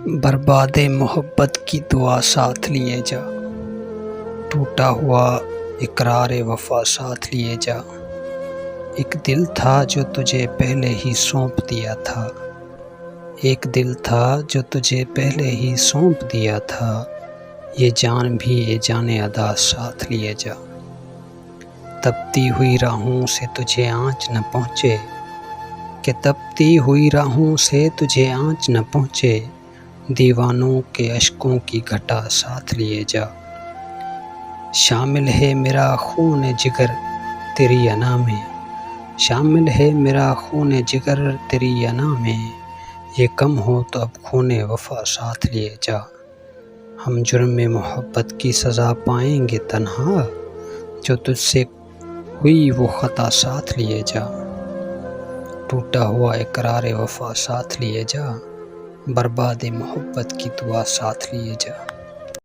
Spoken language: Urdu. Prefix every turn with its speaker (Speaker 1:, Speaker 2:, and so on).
Speaker 1: برباد محبت کی دعا ساتھ لیے جا، ٹوٹا ہوا اقرار وفا ساتھ لیے جا۔ ایک دل تھا جو تجھے پہلے ہی سونپ دیا تھا، ایک دل تھا جو تجھے پہلے ہی سونپ دیا تھا، یہ جان بھی یہ جان ادا ساتھ لیے جا۔ تپتی ہوئی راہوں سے تجھے آنچ نہ پہنچے، کہ تپتی ہوئی راہوں سے تجھے آنچ نہ پہنچے، دیوانوں کے اشکوں کی گھٹا ساتھ لیے جا۔ شامل ہے میرا خون جگر تیری انا میں، شامل ہے میرا خون جگر تیری انا میں، یہ کم ہو تو اب خون وفا ساتھ لیے جا۔ ہم جرم محبت کی سزا پائیں گے تنہا، جو تجھ سے ہوئی وہ خطا ساتھ لیے جا۔ ٹوٹا ہوا اقرار وفا ساتھ لیے جا، برباد محبت کی دعا ساتھ لیے جا۔